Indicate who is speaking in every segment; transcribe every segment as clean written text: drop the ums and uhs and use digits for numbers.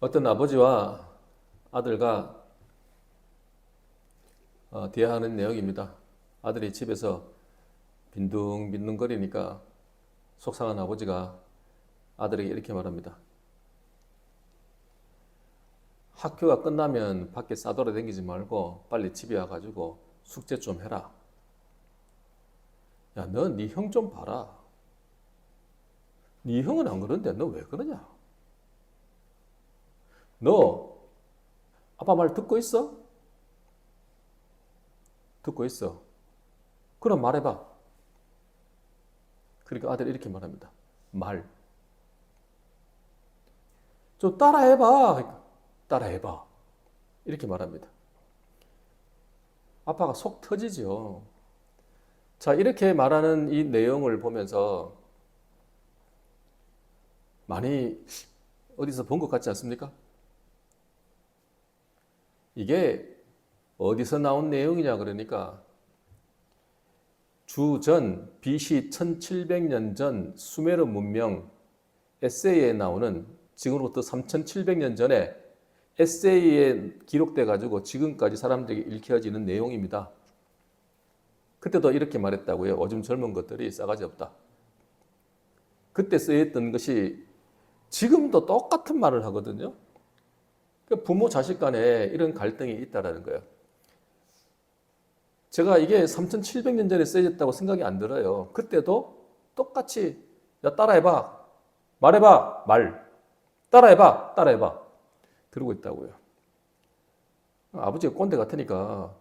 Speaker 1: 어떤 아버지와 아들과 대화하는 내용입니다. 아들이 집에서 빈둥빈둥거리니까 속상한 아버지가 아들에게 이렇게 말합니다. 학교가 끝나면 밖에 싸돌아다니지 말고 빨리 집에 와가지고 숙제 좀 해라. 야, 너 네 형 좀 봐라. 네 형은 안 그러는데 너 왜 그러냐? 너 아빠 말 듣고 있어? 듣고 있어. 그럼 말해봐. 그러니까 아들이 이렇게 말합니다. 말. 좀 따라해봐. 그러니까 따라해봐. 이렇게 말합니다. 아빠가 속 터지죠. 자, 이렇게 말하는 이 내용을 보면서 많이 어디서 본 것 같지 않습니까? 이게 어디서 나온 내용이냐 그러니까 주전 BC 1700년 전 수메르 문명 에세이에 나오는 지금으로부터 3700년 전에 에세이에 기록돼 가지고 지금까지 사람들에게 읽혀지는 내용입니다. 그때도 이렇게 말했다고요. 요즘 젊은 것들이 싸가지 없다. 그때 쓰였던 것이 지금도 똑같은 말을 하거든요. 부모 자식 간에 이런 갈등이 있다라는 거예요. 제가 이게 3700년 전에 쓰여졌다고 생각이 안 들어요. 그때도 똑같이 야 따라해봐. 말해봐. 말. 따라해봐. 따라해봐. 그러고 있다고요. 아버지가 꼰대 같으니까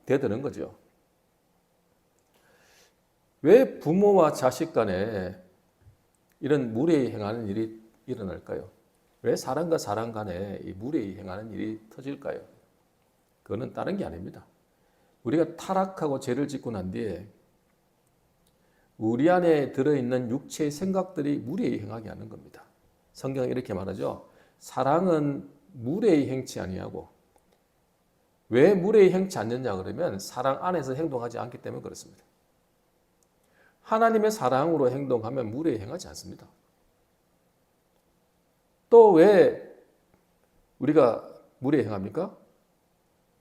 Speaker 1: 대드는 거죠. 왜 부모와 자식 간에 이런 무례히 행하는 일이 일어날까요? 왜 사람과 사람 간에 이 무례히 행하는 일이 터질까요? 그거는 다른 게 아닙니다. 우리가 타락하고 죄를 짓고 난 뒤에 우리 안에 들어있는 육체의 생각들이 무례히 행하게 하는 겁니다. 성경은 이렇게 말하죠. 사랑은 무례히 행치 아니하고 왜 무례히 행치 않느냐 그러면 사랑 안에서 행동하지 않기 때문에 그렇습니다. 하나님의 사랑으로 행동하면 무례히 행하지 않습니다. 또 왜 우리가 무례히 행합니까?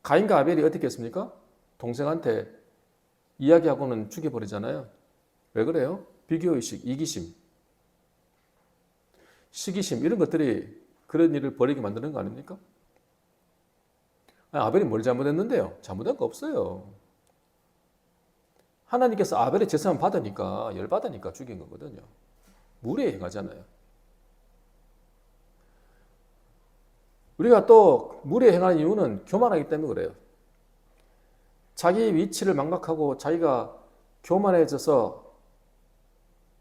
Speaker 1: 가인과 아벨이 어떻게 했습니까? 동생한테 이야기하고는 죽여버리잖아요. 왜 그래요? 비교의식, 이기심, 시기심 이런 것들이 그런 일을 벌이게 만드는 거 아닙니까? 아니, 아벨이 뭘 잘못했는데요? 잘못한 거 없어요. 하나님께서 아벨의 제사만 받으니까 열받으니까 죽인 거거든요. 무례히 행하잖아요. 우리가 또 무례히 행하는 이유는 교만하기 때문에 그래요. 자기 위치를 망각하고 자기가 교만해져서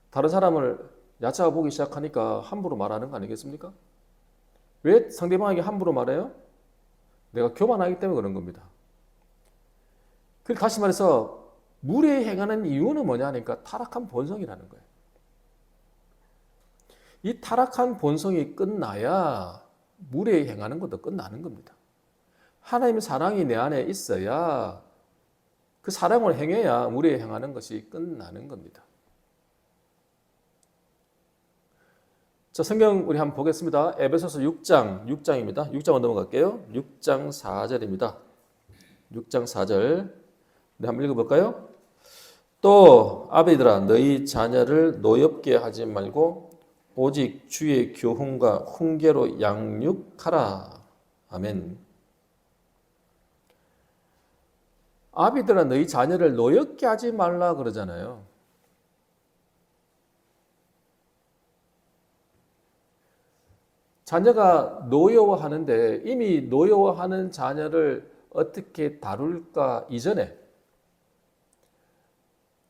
Speaker 1: 다른 사람을 얕잡아 보기 시작하니까 함부로 말하는 거 아니겠습니까? 왜 상대방에게 함부로 말해요? 내가 교만하기 때문에 그런 겁니다. 그리고 다시 말해서 무례히 행하는 이유는 뭐냐 하니까 타락한 본성이라는 거예요. 이 타락한 본성이 끝나야 무례히 행하는 것도 끝나는 겁니다. 하나님의 사랑이 내 안에 있어야 그 사랑을 행해야 무례히 행하는 것이 끝나는 겁니다. 자, 성경 우리 한번 보겠습니다. 에베소서 6장입니다. 6장 넘어갈게요. 6장 4절입니다. 6장 4절. 네, 한번 읽어볼까요? 또 아비들아 너희 자녀를 노엽게 하지 말고 오직 주의 교훈과 훈계로 양육하라. 아멘. 아비들아 너희 자녀를 노엽게 하지 말라 그러잖아요. 자녀가 노여워하는데 이미 노여워하는 자녀를 어떻게 다룰까 이전에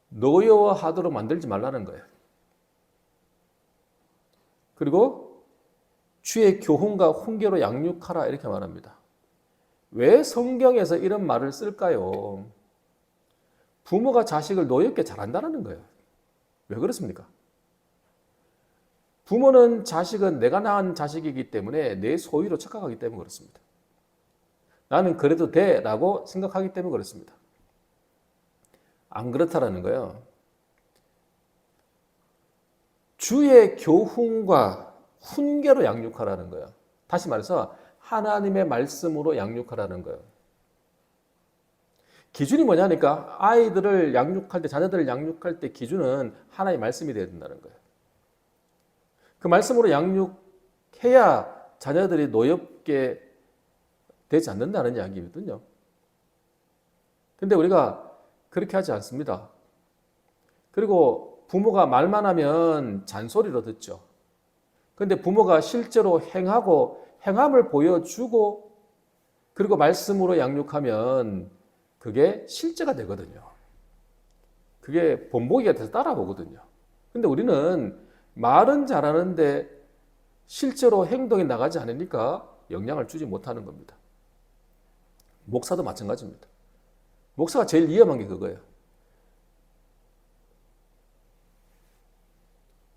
Speaker 1: 노여워하도록 만들지 말라는 거예요. 그리고 주의 교훈과 훈계로 양육하라 이렇게 말합니다. 왜 성경에서 이런 말을 쓸까요? 부모가 자식을 노엽게 잘한다는 거예요. 왜 그렇습니까? 부모는 자식은 내가 낳은 자식이기 때문에 내 소유로 착각하기 때문에 그렇습니다. 나는 그래도 돼 라고 생각하기 때문에 그렇습니다. 안 그렇다라는 거예요. 주의 교훈과 훈계로 양육하라는 거예요. 다시 말해서 하나님의 말씀으로 양육하라는 거예요. 기준이 뭐냐니까 아이들을 양육할 때, 자녀들을 양육할 때 기준은 하나님의 말씀이 되어야 된다는 거예요. 그 말씀으로 양육해야 자녀들이 노엽게 되지 않는다는 이야기거든요. 근데 우리가 그렇게 하지 않습니다. 그리고 부모가 말만 하면 잔소리로 듣죠. 근데 부모가 실제로 행하고 행함을 보여주고 그리고 말씀으로 양육하면 그게 실제가 되거든요. 그게 본보기가 돼서 따라오거든요. 근데 우리는 말은 잘하는데 실제로 행동이 나가지 않으니까 영향을 주지 못하는 겁니다. 목사도 마찬가지입니다. 목사가 제일 위험한 게 그거예요.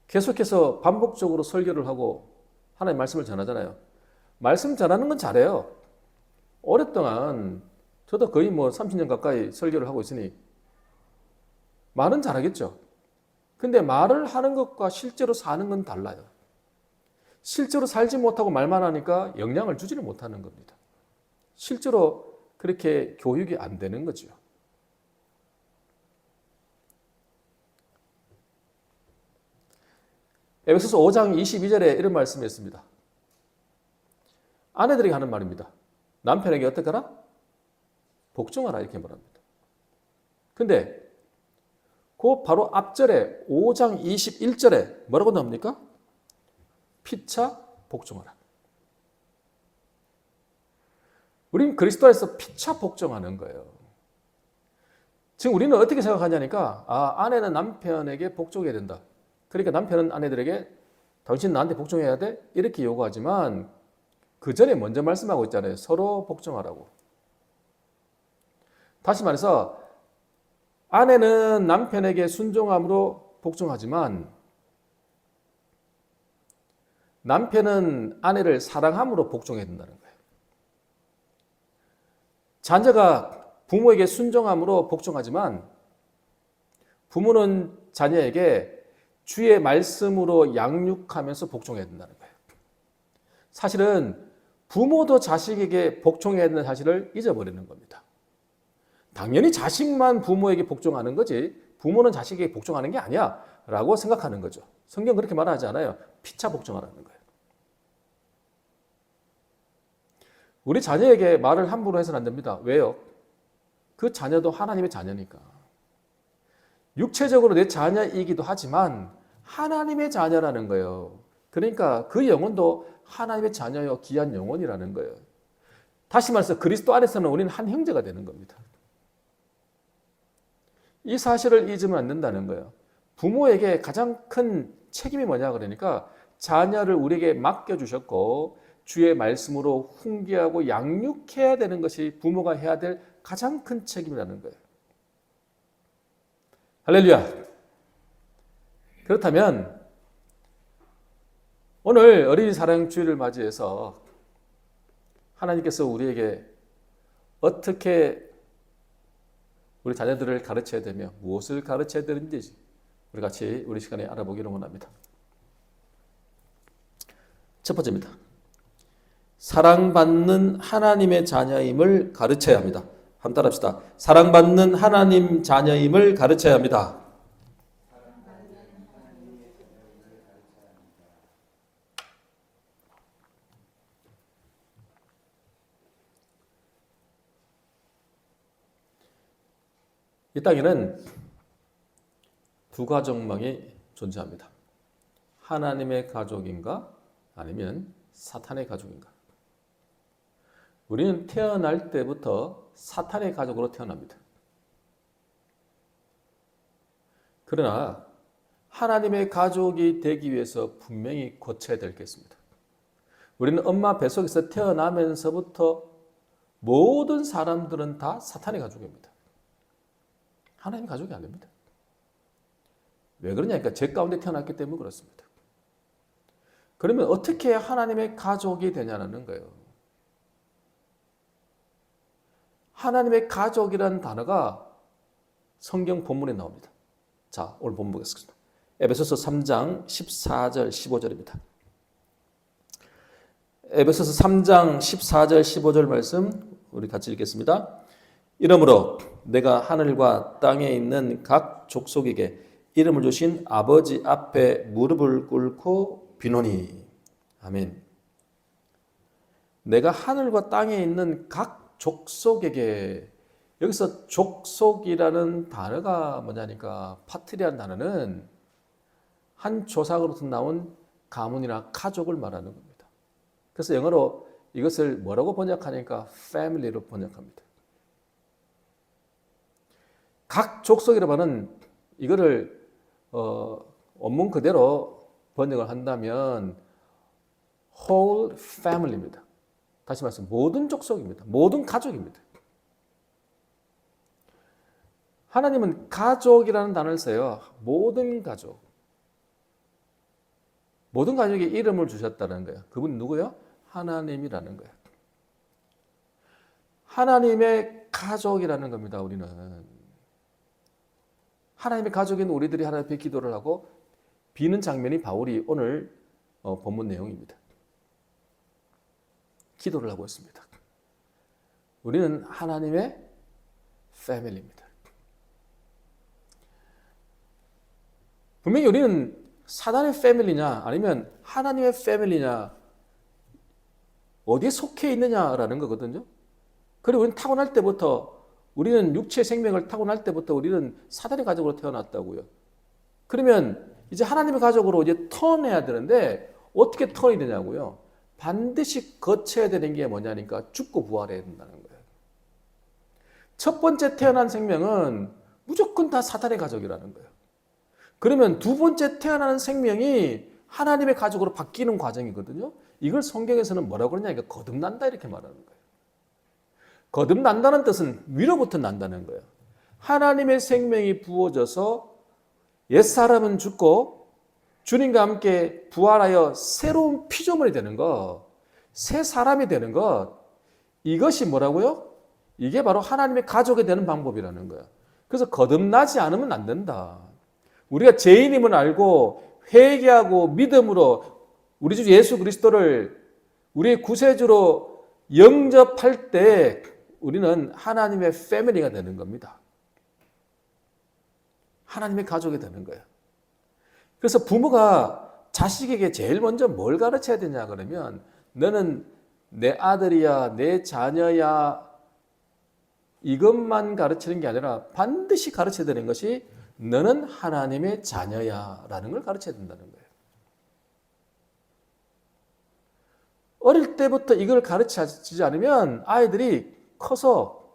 Speaker 1: 계속해서 반복적으로 설교를 하고 하나님의 말씀을 전하잖아요. 말씀 전하는 건 잘해요. 오랫동안 저도 거의 30년 가까이 설교를 하고 있으니 말은 잘하겠죠. 근데 말을 하는 것과 실제로 사는 건 달라요. 실제로 살지 못하고 말만 하니까 영향을 주지를 못하는 겁니다. 실제로 그렇게 교육이 안 되는 거죠. 에베소서 5장 22절에 이런 말씀이 있습니다. 아내들에게 하는 말입니다. 남편에게 어떻게 하라? 복종하라 이렇게 말합니다. 근데 그 바로 앞절에 5장 21절에 뭐라고 나옵니까? 피차 복종하라. 우린 그리스도 안에서 피차 복종하는 거예요. 지금 우리는 어떻게 생각하냐니까 아내는 남편에게 복종해야 된다. 그러니까 남편은 아내들에게 당신 나한테 복종해야 돼? 이렇게 요구하지만 그 전에 먼저 말씀하고 있잖아요. 서로 복종하라고. 다시 말해서 아내는 남편에게 순종함으로 복종하지만 남편은 아내를 사랑함으로 복종해야 된다는 거예요. 자녀가 부모에게 순종함으로 복종하지만 부모는 자녀에게 주의 말씀으로 양육하면서 복종해야 된다는 거예요. 사실은 부모도 자식에게 복종해야 되는 사실을 잊어버리는 겁니다. 당연히 자식만 부모에게 복종하는 거지 부모는 자식에게 복종하는 게 아니야 라고 생각하는 거죠. 성경 그렇게 말하지 않아요. 피차 복종하라는 거예요. 우리 자녀에게 말을 함부로 해서는 안 됩니다. 왜요? 그 자녀도 하나님의 자녀니까. 육체적으로 내 자녀이기도 하지만 하나님의 자녀라는 거예요. 그러니까 그 영혼도 하나님의 자녀요 귀한 영혼이라는 거예요. 다시 말해서 그리스도 안에서는 우리는 한 형제가 되는 겁니다. 이 사실을 잊으면 안 된다는 거예요. 부모에게 가장 큰 책임이 뭐냐 그러니까 자녀를 우리에게 맡겨주셨고 주의 말씀으로 훈계하고 양육해야 되는 것이 부모가 해야 될 가장 큰 책임이라는 거예요. 할렐루야. 그렇다면 오늘 어린이 사랑 주일을 맞이해서 하나님께서 우리에게 어떻게 우리 자녀들을 가르쳐야 되며 무엇을 가르쳐야 되는지 우리 같이 우리 시간에 알아보기를 원합니다. 첫 번째입니다. 사랑받는 하나님의 자녀임을 가르쳐야 합니다. 한번 따라합시다. 사랑받는 하나님 자녀임을 가르쳐야 합니다. 이 땅에는 두 가족망이 존재합니다. 하나님의 가족인가 아니면 사탄의 가족인가. 우리는 태어날 때부터 사탄의 가족으로 태어납니다. 그러나 하나님의 가족이 되기 위해서 분명히 고쳐야 될 게 있습니다. 우리는 엄마 뱃속에서 태어나면서부터 모든 사람들은 다 사탄의 가족입니다. 하나님 가족이 아닙니다. 왜 그러냐니까 죄 가운데 태어났기 때문에 그렇습니다. 그러면 어떻게 하나님의 가족이 되냐는 거예요. 하나님의 가족이라는 단어가 성경 본문에 나옵니다. 자, 오늘 본문 보겠습니다. 에베소서 3장 14절 15절입니다. 에베소서 3장 14절 15절 말씀 우리 같이 읽겠습니다. 이러므로 내가 하늘과 땅에 있는 각 족속에게 이름을 주신 아버지 앞에 무릎을 꿇고 비노니. 아멘. 내가 하늘과 땅에 있는 각 족속에게, 여기서 족속이라는 단어가 뭐냐니까, 파트리라는 단어는 한 조상으로부터 나온 가문이나 가족을 말하는 겁니다. 그래서 영어로 이것을 뭐라고 번역하니까 family로 번역합니다. 각 족속이라고 하는 이거를 원문 그대로 번역을 한다면 whole family입니다. 다시 말해서 모든 족속입니다. 모든 가족입니다. 하나님은 가족이라는 단어를 써요. 모든 가족. 모든 가족에게 이름을 주셨다는 거예요. 그분이 누구예요? 하나님이라는 거예요. 하나님의 가족이라는 겁니다. 우리는. 하나님의 가족인 우리들이 하나님 앞에 기도를 하고 비는 장면이 바울이 오늘 본문 내용입니다. 기도를 하고 있습니다. 우리는 하나님의 패밀리입니다. 분명히 우리는 사단의 패밀리냐 아니면 하나님의 패밀리냐 어디에 속해 있느냐라는 거거든요. 그리고 우리는 타고날 때부터, 우리는 육체 생명을 타고날 때부터 우리는 사단의 가족으로 태어났다고요. 그러면 이제 하나님의 가족으로 이제 턴해야 되는데 어떻게 턴이 되냐고요. 반드시 거쳐야 되는 게 뭐냐니까 죽고 부활해야 된다는 거예요. 첫 번째 태어난 생명은 무조건 다 사단의 가족이라는 거예요. 그러면 두 번째 태어나는 생명이 하나님의 가족으로 바뀌는 과정이거든요. 이걸 성경에서는 뭐라고 그러냐니까 거듭난다 이렇게 말하는 거예요. 거듭난다는 뜻은 위로부터 난다는 거예요. 하나님의 생명이 부어져서 옛사람은 죽고 주님과 함께 부활하여 새로운 피조물이 되는 것, 새 사람이 되는 것, 이것이 뭐라고요? 이게 바로 하나님의 가족이 되는 방법이라는 거예요. 그래서 거듭나지 않으면 안 된다. 우리가 죄인임을 알고 회개하고 믿음으로 우리 주 예수 그리스도를 우리의 구세주로 영접할 때 우리는 하나님의 패밀리가 되는 겁니다. 하나님의 가족이 되는 거예요. 그래서 부모가 자식에게 제일 먼저 뭘 가르쳐야 되냐 그러면 너는 내 아들이야, 내 자녀야, 이것만 가르치는 게 아니라 반드시 가르쳐야 되는 것이 너는 하나님의 자녀야 라는 걸 가르쳐야 된다는 거예요. 어릴 때부터 이걸 가르치지 않으면 아이들이 커서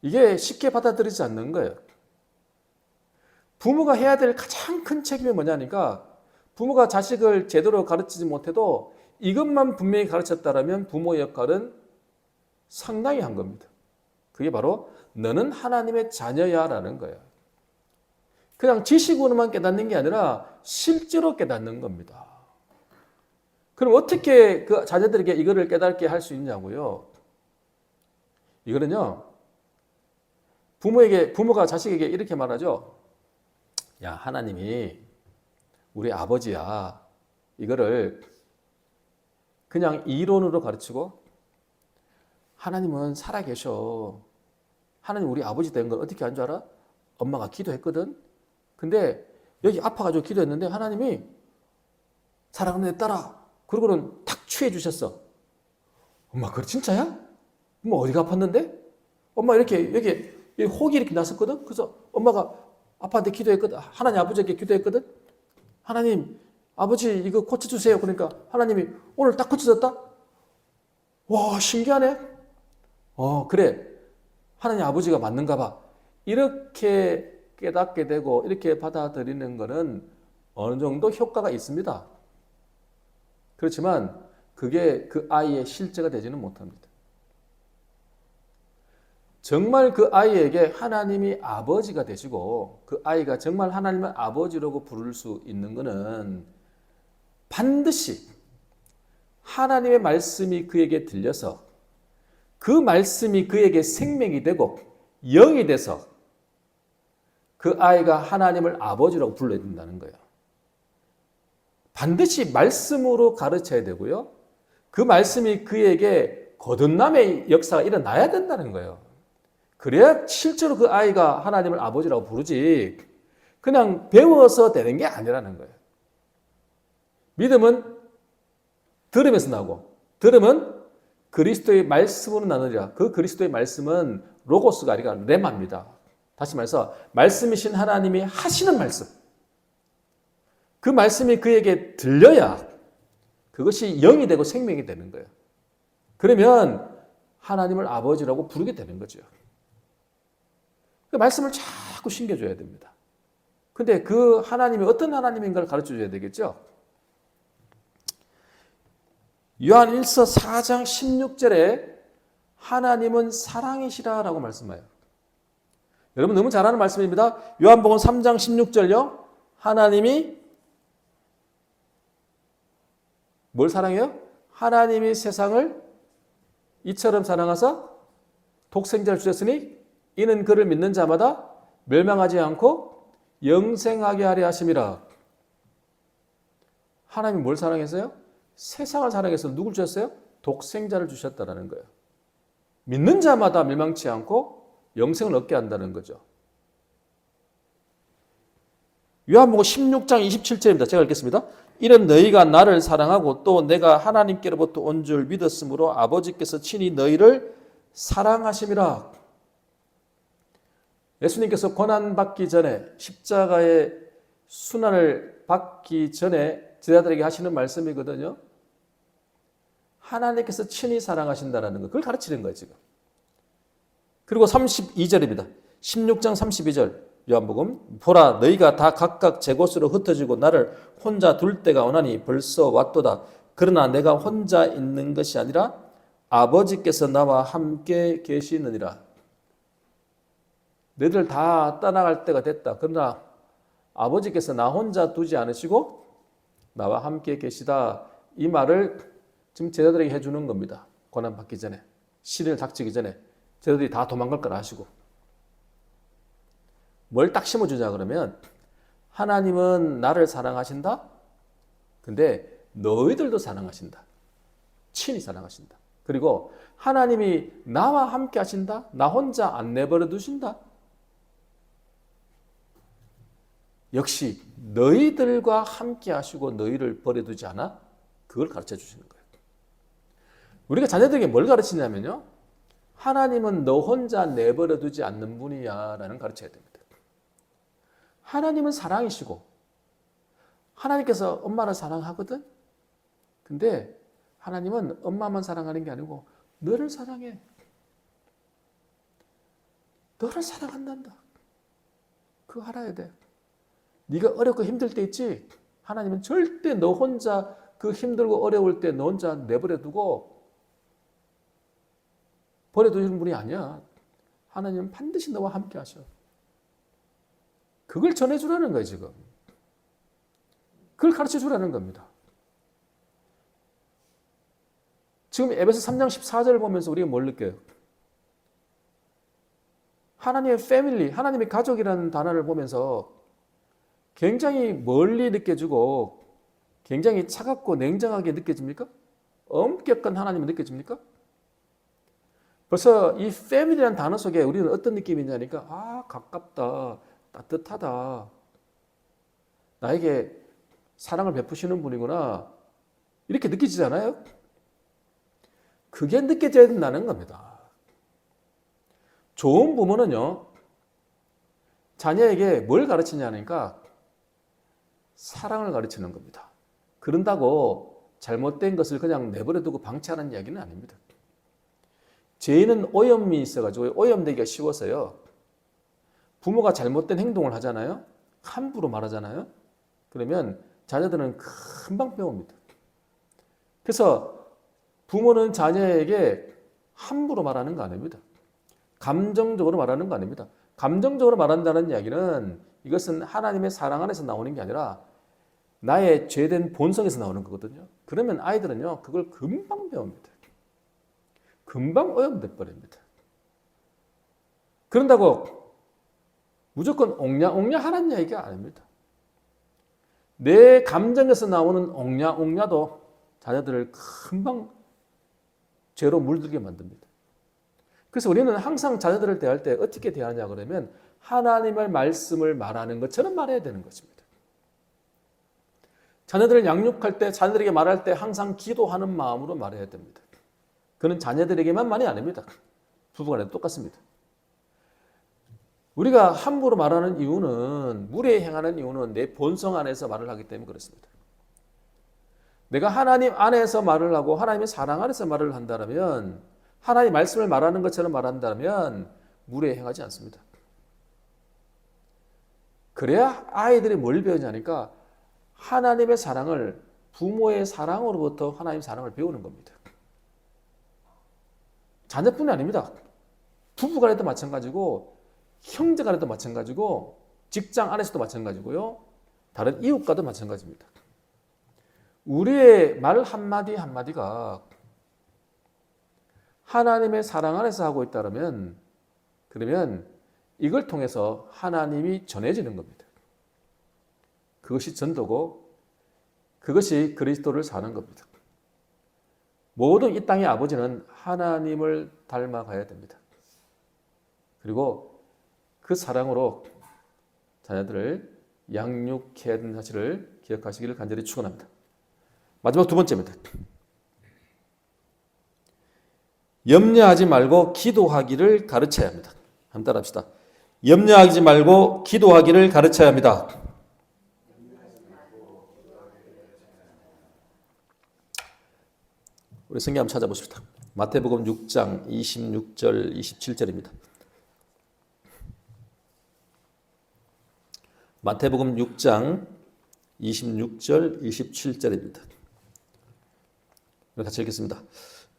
Speaker 1: 이게 쉽게 받아들이지 않는 거예요. 부모가 해야 될 가장 큰 책임이 뭐냐니까 부모가 자식을 제대로 가르치지 못해도 이것만 분명히 가르쳤다면 부모의 역할은 상당히 한 겁니다. 그게 바로 너는 하나님의 자녀야 라는 거예요. 그냥 지식으로만 깨닫는 게 아니라 실제로 깨닫는 겁니다. 그럼 어떻게 그 자녀들에게 이거를 깨닫게 할 수 있냐고요? 이거는요, 부모가 자식에게 이렇게 말하죠. 야, 하나님이 우리 아버지야. 이거를 그냥 이론으로 가르치고 하나님은 살아계셔. 하나님 우리 아버지 된 걸 어떻게 한 줄 알아? 엄마가 기도했거든. 근데 여기 아파가지고 기도했는데 하나님이 사랑하는 내 딸아. 그러고는 탁 취해 주셨어. 엄마 그거 진짜야? 엄마 어디가 아팠는데? 엄마 이렇게 여기 혹이 이렇게 났었거든. 그래서 엄마가 아빠한테 기도했거든. 하나님 아버지에게 기도했거든. 하나님 아버지 이거 고쳐주세요. 그러니까 하나님이 오늘 딱 고쳐졌다. 와 신기하네. 그래. 하나님 아버지가 맞는가 봐. 이렇게 깨닫게 되고 이렇게 받아들이는 것은 어느 정도 효과가 있습니다. 그렇지만 그게 그 아이의 실제가 되지는 못합니다. 정말 그 아이에게 하나님이 아버지가 되시고 그 아이가 정말 하나님을 아버지라고 부를 수 있는 것은 반드시 하나님의 말씀이 그에게 들려서 그 말씀이 그에게 생명이 되고 영이 돼서 그 아이가 하나님을 아버지라고 불러야 된다는 거예요. 반드시 말씀으로 가르쳐야 되고요. 그 말씀이 그에게 거듭남의 역사가 일어나야 된다는 거예요. 그래야 실제로 그 아이가 하나님을 아버지라고 부르지 그냥 배워서 되는 게 아니라는 거예요. 믿음은 들으면서 나오고 들으면 그리스도의 말씀으로 나누리라. 그 그리스도의 말씀은 로고스가 아니라 레마입니다. 다시 말해서 말씀이신 하나님이 하시는 말씀. 그 말씀이 그에게 들려야 그것이 영이 되고 생명이 되는 거예요. 그러면 하나님을 아버지라고 부르게 되는 거죠. 그 말씀을 자꾸 신겨줘야 됩니다. 근데 그 하나님이 어떤 하나님인가를 가르쳐줘야 되겠죠. 요한 1서 4장 16절에 하나님은 사랑이시라라고 말씀해요. 여러분 너무 잘 아는 말씀입니다. 요한복음 3장 16절요. 하나님이 뭘 사랑해요? 하나님이 세상을 이처럼 사랑하사 독생자를 주셨으니 이는 그를 믿는 자마다 멸망하지 않고 영생하게 하려 하심이라. 하나님이 뭘 사랑했어요? 세상을 사랑해서 누굴 주셨어요? 독생자를 주셨다는 거예요. 믿는 자마다 멸망치 않고 영생을 얻게 한다는 거죠. 요한복음 16장 27절입니다. 제가 읽겠습니다. 이는 너희가 나를 사랑하고 또 내가 하나님께로부터 온 줄 믿었으므로 아버지께서 친히 너희를 사랑하심이라. 예수님께서 고난받기 전에 십자가의 순환을 받기 전에 제자들에게 하시는 말씀이거든요. 하나님께서 친히 사랑하신다는 거, 그걸 가르치는 거예요 지금. 그리고 32절입니다. 16장 32절 요한복음. 보라 너희가 다 각각 제 곳으로 흩어지고 나를 혼자 둘 때가 오나니 벌써 왔도다. 그러나 내가 혼자 있는 것이 아니라 아버지께서 나와 함께 계시느니라. 너희들 다 떠나갈 때가 됐다. 그러나 아버지께서 나 혼자 두지 않으시고 나와 함께 계시다. 이 말을 지금 제자들에게 해주는 겁니다. 고난받기 전에, 시련을 닥치기 전에 제자들이 다 도망갈 거라 하시고. 뭘 딱 심어주자 그러면 하나님은 나를 사랑하신다. 근데 너희들도 사랑하신다. 친히 사랑하신다. 그리고 하나님이 나와 함께 하신다. 나 혼자 안 내버려 두신다. 역시 너희들과 함께 하시고 너희를 버려두지 않아? 그걸 가르쳐 주시는 거예요. 우리가 자녀들에게 뭘 가르치냐면요. 하나님은 너 혼자 내버려 두지 않는 분이야 라는 가르쳐야 됩니다. 하나님은 사랑이시고 하나님께서 엄마를 사랑하거든. 근데 하나님은 엄마만 사랑하는 게 아니고 너를 사랑해. 너를 사랑한단다. 그거 알아야 돼. 네가 어렵고 힘들 때 있지? 하나님은 절대 너 혼자 그 힘들고 어려울 때 너 혼자 내버려 두고 버려두시는 분이 아니야. 하나님은 반드시 너와 함께 하셔. 그걸 전해주라는 거예요 지금. 그걸 가르쳐주라는 겁니다. 지금 에베소 3장 14절을 보면서 우리가 뭘 느껴요? 하나님의 패밀리, 하나님의 가족이라는 단어를 보면서 굉장히 멀리 느껴지고 굉장히 차갑고 냉정하게 느껴집니까? 엄격한 하나님이 느껴집니까? 벌써 이 패밀리라는 단어 속에 우리는 어떤 느낌이 있냐니까 아 가깝다, 따뜻하다, 나에게 사랑을 베푸시는 분이구나 이렇게 느껴지잖아요. 그게 느껴져야 된다는 겁니다. 좋은 부모는요 자녀에게 뭘 가르치냐니까 사랑을 가르치는 겁니다. 그런다고 잘못된 것을 그냥 내버려 두고 방치하는 이야기는 아닙니다. 죄인은 오염이 있어가지고 오염되기가 쉬워서요. 부모가 잘못된 행동을 하잖아요. 함부로 말하잖아요. 그러면 자녀들은 금방 배웁니다. 그래서 부모는 자녀에게 함부로 말하는 거 아닙니다. 감정적으로 말하는 거 아닙니다. 감정적으로 말한다는 이야기는 이것은 하나님의 사랑 안에서 나오는 게 아니라 나의 죄된 본성에서 나오는 거거든요. 그러면 아이들은요 그걸 금방 배웁니다. 금방 오염돼 버립니다. 그런다고 무조건 옹냐옹냐하라는 이야기가 아닙니다. 내 감정에서 나오는 옹냐옹냐도 자녀들을 금방 죄로 물들게 만듭니다. 그래서 우리는 항상 자녀들을 대할 때 어떻게 대하냐 그러면 하나님의 말씀을 말하는 것처럼 말해야 되는 것입니다. 자녀들을 양육할 때, 자녀들에게 말할 때 항상 기도하는 마음으로 말해야 됩니다. 그는 자녀들에게만만이 아닙니다. 부부간에도 똑같습니다. 우리가 함부로 말하는 이유는, 무례히 행하는 이유는 내 본성 안에서 말을 하기 때문에 그렇습니다. 내가 하나님 안에서 말을 하고 하나님의 사랑 안에서 말을 한다면, 하나님의 말씀을 말하는 것처럼 말한다면 무례히 행하지 않습니다. 그래야 아이들이 뭘 배우냐니까 하나님의 사랑을, 부모의 사랑으로부터 하나님의 사랑을 배우는 겁니다. 자녀뿐이 아닙니다. 부부간에도 마찬가지고, 형제간에도 마찬가지고, 직장 안에서도 마찬가지고요, 다른 이웃과도 마찬가지입니다. 우리의 말 한마디 한마디가 하나님의 사랑 안에서 하고 있다면, 그러면 이걸 통해서 하나님이 전해지는 겁니다. 그것이 전도고, 그것이 그리스도를 사는 겁니다. 모든 이 땅의 아버지는 하나님을 닮아가야 됩니다. 그리고 그 사랑으로 자녀들을 양육해야 되는 사실을 기억하시기를 간절히 축원합니다. 마지막 두 번째입니다. 염려하지 말고 기도하기를 가르쳐야 합니다. 한번 따라합시다. 염려하지 말고 기도하기를 가르쳐야 합니다. 우리 성경 한번 찾아보십시다. 마태복음 6장 26절 27절입니다. 마태복음 6장 26절 27절입니다. 같이 읽겠습니다.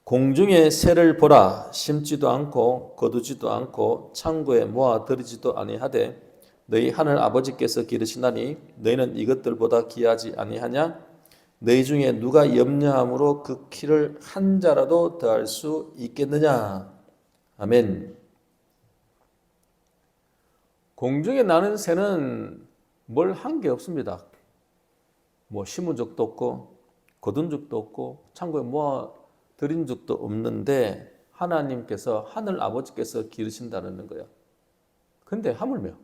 Speaker 1: 공중의 새를 보라. 심지도 않고 거두지도 않고 창고에 모아들이지도 아니하되 너희 하늘 아버지께서 기르시나니 너희는 이것들보다 귀하지 아니하냐? 너희 중에 누가 염려함으로 그 키를 한 자라도 더할 수 있겠느냐? 아멘. 공중에 나는 새는 뭘 한 게 없습니다. 뭐 심은 적도 없고 거둔 적도 없고 창고에 모아 들인 적도 없는데 하나님께서, 하늘 아버지께서 기르신다는 거예요. 근데 하물며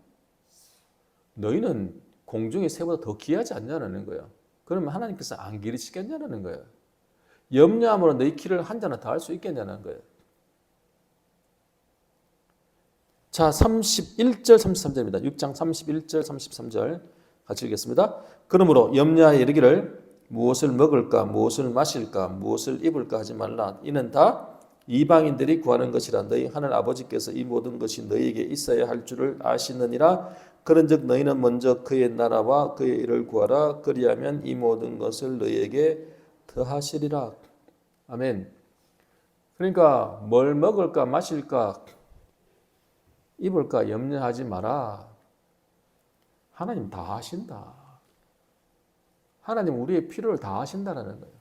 Speaker 1: 너희는 공중의 새보다 더 귀하지 않냐는 거예요. 그러면 하나님께서 안 기르시겠냐는 거예요. 염려함으로 너희 키를 한 자나 더 할 수 있겠냐는 거예요. 자, 31절 33절입니다. 6장 31절 33절 같이 읽겠습니다. 그러므로 염려하여 이르기를 무엇을 먹을까, 무엇을 마실까, 무엇을 입을까 하지 말라. 이는 다 이방인들이 구하는 것이라. 너희 하늘 아버지께서 이 모든 것이 너희에게 있어야 할 줄을 아시느니라. 그런즉 너희는 먼저 그의 나라와 그의 일을 구하라. 그리하면 이 모든 것을 너희에게 더하시리라. 아멘. 그러니까 뭘 먹을까, 마실까, 입을까 염려하지 마라. 하나님 다 하신다. 하나님 우리의 필요를 다 하신다는 거예요.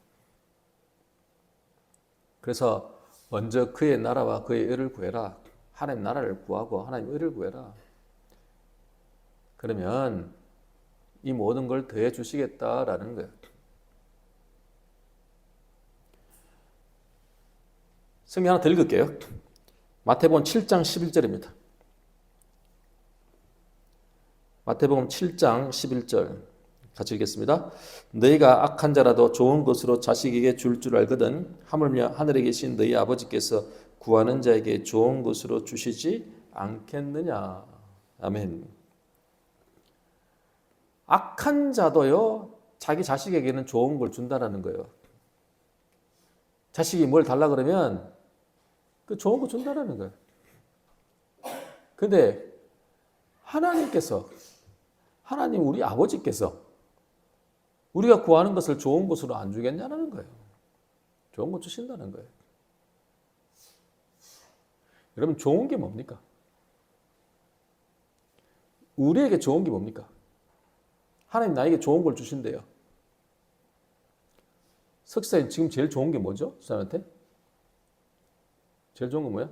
Speaker 1: 그래서 먼저 그의 나라와 그의 의를 구해라. 하나님 나라를 구하고 하나님 의를 구해라. 그러면 이 모든 걸 더해 주시겠다라는 거예요. 성경 하나 더 읽을게요. 마태복음 7장 11절입니다. 마태복음 7장 11절 같이 읽겠습니다. 너희가 악한 자라도 좋은 것으로 자식에게 줄 줄 알거든 하물며 하늘에 계신 너희 아버지께서 구하는 자에게 좋은 것으로 주시지 않겠느냐. 아멘. 악한 자도요, 자기 자식에게는 좋은 걸 준다는 거예요. 자식이 뭘 달라 그러면 그 좋은 거 준다는 거예요. 근데 하나님께서, 하나님 우리 아버지께서 우리가 구하는 것을 좋은 것으로 안 주겠냐는 거예요. 좋은 거 주신다는 거예요. 여러분, 좋은 게 뭡니까? 우리에게 좋은 게 뭡니까? 하나님 나에게 좋은 걸 주신대요. 석사님 지금 제일 좋은 게 뭐죠? 사람한테? 제일 좋은 건 뭐야?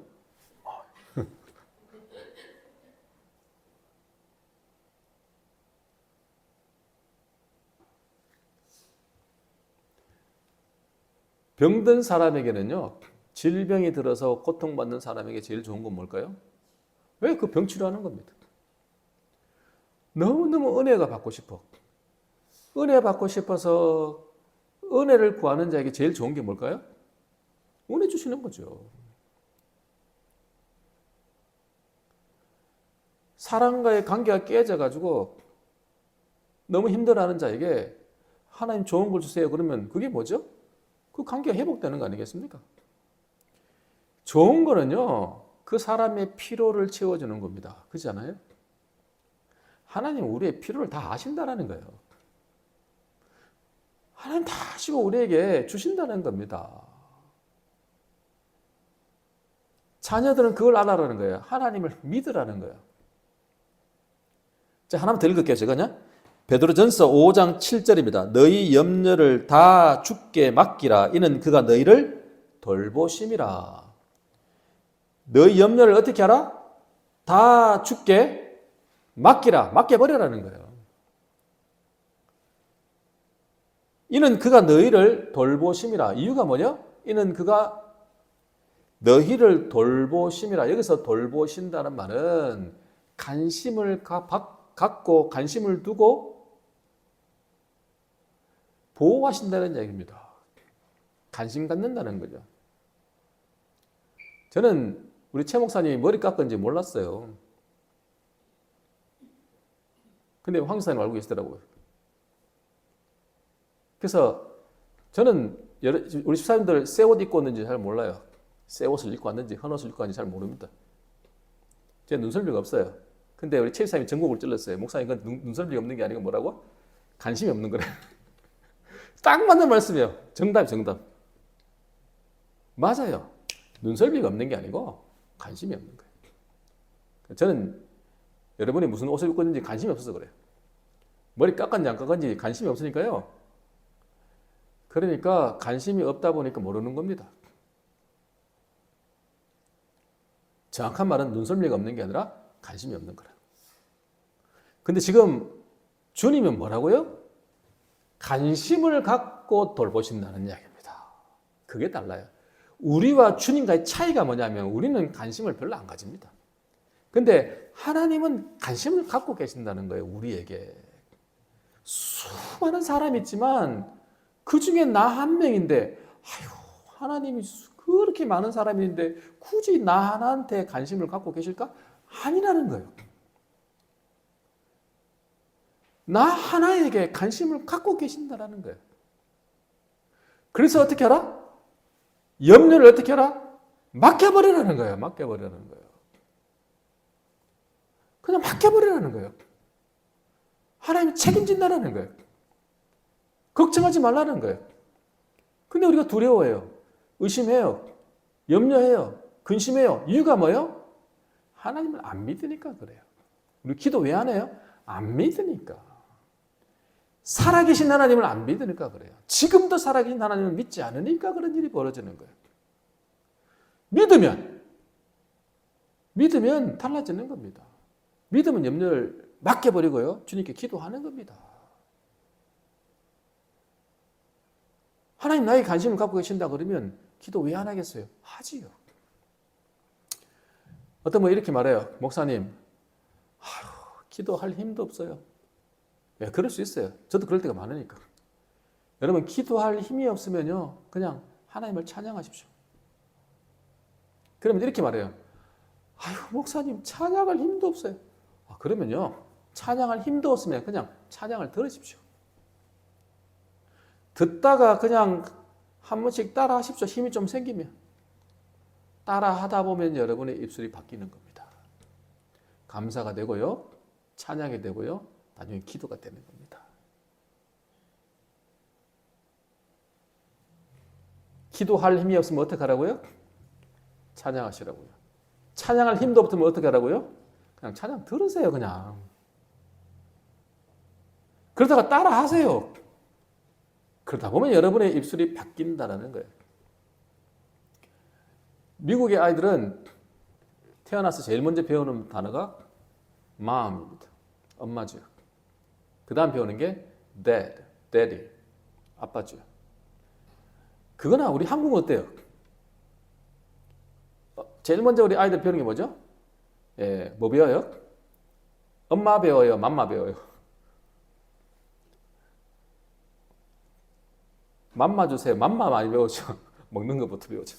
Speaker 1: 병든 사람에게는요, 질병이 들어서 고통받는 사람에게 제일 좋은 건 뭘까요? 왜? 그 병 치료하는 겁니다. 너무너무 은혜가 받고 싶어. 은혜 받고 싶어서 은혜를 구하는 자에게 제일 좋은 게 뭘까요? 은혜 주시는 거죠. 사람과의 관계가 깨져가지고 너무 힘들어하는 자에게 하나님 좋은 걸 주세요. 그러면 그게 뭐죠? 그 관계가 회복되는 거 아니겠습니까? 좋은 거는요, 그 사람의 피로를 채워주는 겁니다. 그렇지 않아요? 하나님 우리의 피로를 다 아신다라는 거예요. 하나님 다 아시고 우리에게 주신다는 겁니다. 자녀들은 그걸 알아라는 거예요. 하나님을 믿으라는 거예요. 자, 하나만 더 읽을게요. 제가요. 베드로전서 5장 7절입니다. 너희 염려를 다 주께 맡기라. 이는 그가 너희를 돌보심이라. 너희 염려를 어떻게 하라? 다 주께 맡기라. 맡겨버리라는 거예요. 이는 그가 너희를 돌보심이라. 이유가 뭐냐? 이는 그가 너희를 돌보심이라. 여기서 돌보신다는 말은 관심을 갖고 관심을 두고 보호하신다는 얘기입니다. 관심 갖는다는 거죠. 저는 우리 최 목사님이 머리 깎은지 몰랐어요. 근데 황 목사님 알고 계시더라고요. 그래서 저는 우리 집사님들 새 옷 입고 왔는지 잘 몰라요. 새 옷을 입고 왔는지 헌 옷을 입고 왔는지 잘 모릅니다. 제 눈썰미가 없어요. 근데 우리 최 집사님이 전곡을 찔렀어요. 목사님 그건 눈썰미가 없는 게 아니고 뭐라고? 관심이 없는 거래. 딱 맞는 말씀이에요. 정답. 맞아요. 눈썰미가 없는 게 아니고 관심이 없는 거예요. 저는 여러분이 무슨 옷을 입고 있는지 관심이 없어서 그래요. 머리 깎았는지 안 깎았는지 관심이 없으니까요. 그러니까 관심이 없다 보니까 모르는 겁니다. 정확한 말은 눈썰미가 없는 게 아니라 관심이 없는 거라. 근데 지금 주님은 뭐라고요? 관심을 갖고 돌보신다는 이야기입니다. 그게 달라요. 우리와 주님과의 차이가 뭐냐면 우리는 관심을 별로 안 가집니다. 근데 하나님은 관심을 갖고 계신다는 거예요. 우리에게. 수많은 사람이 있지만 그 중에 나 한 명인데 하나님이 그렇게 많은 사람이 있는데 굳이 나 하나한테 관심을 갖고 계실까? 아니라는 거예요. 나 하나에게 관심을 갖고 계신다라는 거예요. 그래서 어떻게 하라? 염려를 어떻게 하라? 맡겨버리라는 거예요. 맡겨버리라는 거예요. 그냥 맡겨버리라는 거예요. 하나님이 책임진다라는 거예요. 걱정하지 말라는 거예요. 근데 우리가 두려워해요. 의심해요. 염려해요. 근심해요. 이유가 뭐예요? 하나님을 안 믿으니까 그래요. 우리 기도 왜 안 해요? 안 믿으니까. 살아계신 하나님을 안 믿으니까 그래요. 지금도 살아계신 하나님을 믿지 않으니까 그런 일이 벌어지는 거예요. 믿으면 달라지는 겁니다. 믿으면 염려를 맡겨버리고요. 주님께 기도하는 겁니다. 하나님 나에게 관심을 갖고 계신다 그러면 기도 왜 안 하겠어요? 하지요. 어떤 분 이렇게 말해요. 목사님, 기도할 힘도 없어요. 네, 그럴 수 있어요. 저도 그럴 때가 많으니까. 여러분 기도할 힘이 없으면요. 그냥 하나님을 찬양하십시오. 그러면 이렇게 말해요. 목사님 찬양할 힘도 없어요. 그러면요. 찬양할 힘도 없으면 그냥 찬양을 들으십시오. 듣다가 그냥 한 번씩 따라 하십시오. 힘이 좀 생기면. 따라 하다 보면 여러분의 입술이 바뀌는 겁니다. 감사가 되고요. 찬양이 되고요. 나중에 기도가 되는 겁니다. 기도할 힘이 없으면 어떻게 하라고요? 찬양하시라고요. 찬양할 힘도 없으면 어떻게 하라고요? 그냥 찬양 들으세요. 그냥. 그러다가 따라 하세요. 그러다 보면 여러분의 입술이 바뀐다는 거예요. 미국의 아이들은 태어나서 제일 먼저 배우는 단어가 mom입니다. 엄마죠. 그 다음 배우는 게 dad, daddy, 아빠죠. 그거나 우리 한국은 어때요? 제일 먼저 우리 아이들 배우는 게 뭐죠? 예, 뭐 배워요? 엄마 배워요? 맘마 배워요? 맘마 주세요. 맘마 많이 배우죠. 먹는 것부터 배우죠.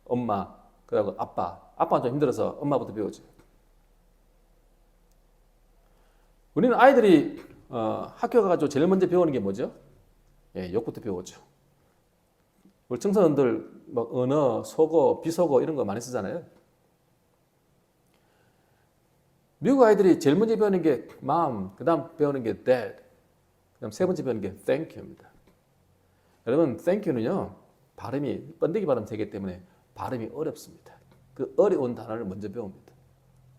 Speaker 1: 엄마, 그리고 아빠. 아빠는 좀 힘들어서 엄마부터 배우죠. 우리는 아이들이 학교 가가지고 제일 먼저 배우는 게 뭐죠? 예, 욕부터 배우죠. 우리 청소년들 막 언어, 속어, 비속어 이런 거 많이 쓰잖아요. 미국 아이들이 제일 먼저 배우는 게 mom, 그 다음 배우는 게 dad, 그 다음 세 번째 배우는 게 thank you입니다. 여러분, thank you는요, 발음이 번데기 발음 되기 때문에 발음이 어렵습니다. 그 어려운 단어를 먼저 배웁니다.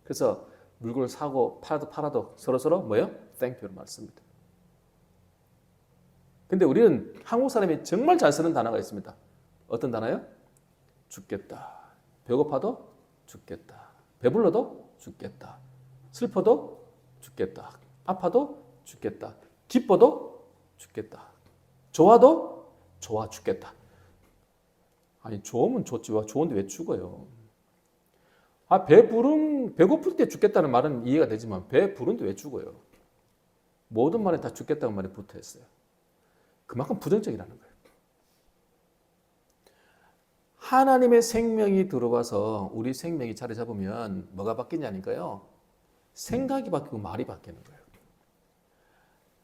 Speaker 1: 그래서 물건을 사고 팔아도 서로서로 뭐예요? thank you를 말습니다. 근데 우리는 한국 사람이 정말 잘 쓰는 단어가 있습니다. 어떤 단어요? 죽겠다. 배고파도 죽겠다. 배불러도 죽겠다. 슬퍼도 죽겠다. 아파도 죽겠다. 기뻐도 죽겠다. 좋아도 좋아 죽겠다. 아니 좋으면 좋지 좋은데 왜 죽어요? 배고플 때 죽겠다는 말은 이해가 되지만 배 부른데 왜 죽어요? 모든 말에 다 죽겠다는 말이 붙어 있어요. 그만큼 부정적이라는 거예요. 하나님의 생명이 들어와서 우리 생명이 자리 잡으면 뭐가 바뀌냐니까요. 생각이 바뀌고 말이 바뀌는 거예요.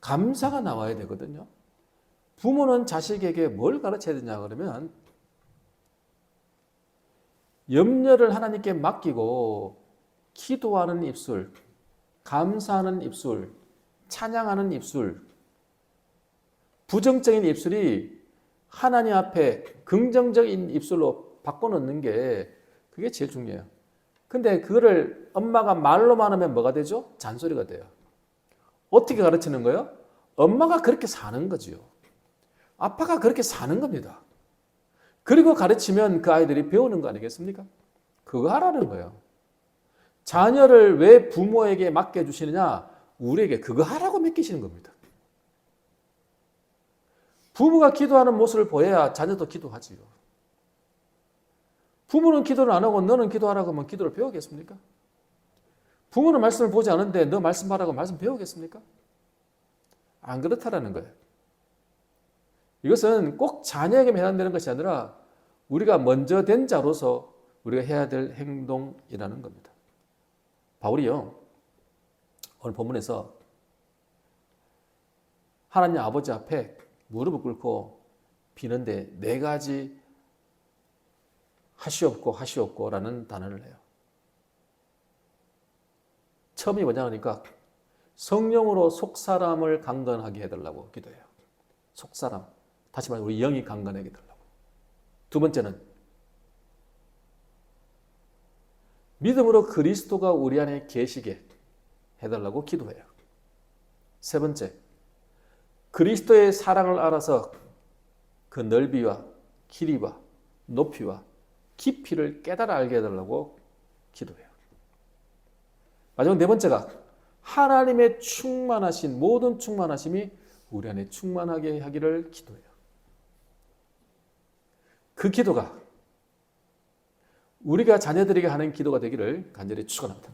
Speaker 1: 감사가 나와야 되거든요. 부모는 자식에게 뭘 가르쳐야 되냐 그러면 염려를 하나님께 맡기고 기도하는 입술, 감사하는 입술, 찬양하는 입술, 부정적인 입술이 하나님 앞에 긍정적인 입술로 바꿔놓는 게 그게 제일 중요해요. 근데 그거를 엄마가 말로만 하면 뭐가 되죠? 잔소리가 돼요. 어떻게 가르치는 거예요? 엄마가 그렇게 사는 거지요. 아빠가 그렇게 사는 겁니다. 그리고 가르치면 그 아이들이 배우는 거 아니겠습니까? 그거 하라는 거예요. 자녀를 왜 부모에게 맡겨주시느냐? 우리에게 그거 하라고 맡기시는 겁니다. 부모가 기도하는 모습을 보여야 자녀도 기도하지요. 부모는 기도를 안 하고 너는 기도하라고 하면 기도를 배우겠습니까? 부모는 말씀을 보지 않는데 너 말씀하라고 말씀 배우겠습니까? 안 그렇다라는 거예요. 이것은 꼭 자녀에게만 해당되는 것이 아니라 우리가 먼저 된 자로서 우리가 해야 될 행동이라는 겁니다. 바울이요, 오늘 본문에서 하나님 아버지 앞에 무릎을 꿇고 비는데 네 가지 하시옵고라는 단어를 해요. 처음이 뭐냐 하니까 성령으로 속사람을 강건하게 해달라고 기도해요. 속사람. 다시 말해 우리 영이 강건하게 해달라고. 두 번째는 믿음으로 그리스도가 우리 안에 계시게 해달라고 기도해요. 세 번째, 그리스도의 사랑을 알아서 그 넓이와 길이와 높이와 깊이를 깨달아 알게 해달라고 기도해요. 마지막 네 번째가 하나님의 충만하신 모든 충만하심이 우리 안에 충만하게 하기를 기도해요. 그 기도가 우리가 자녀들에게 하는 기도가 되기를 간절히 축원합니다.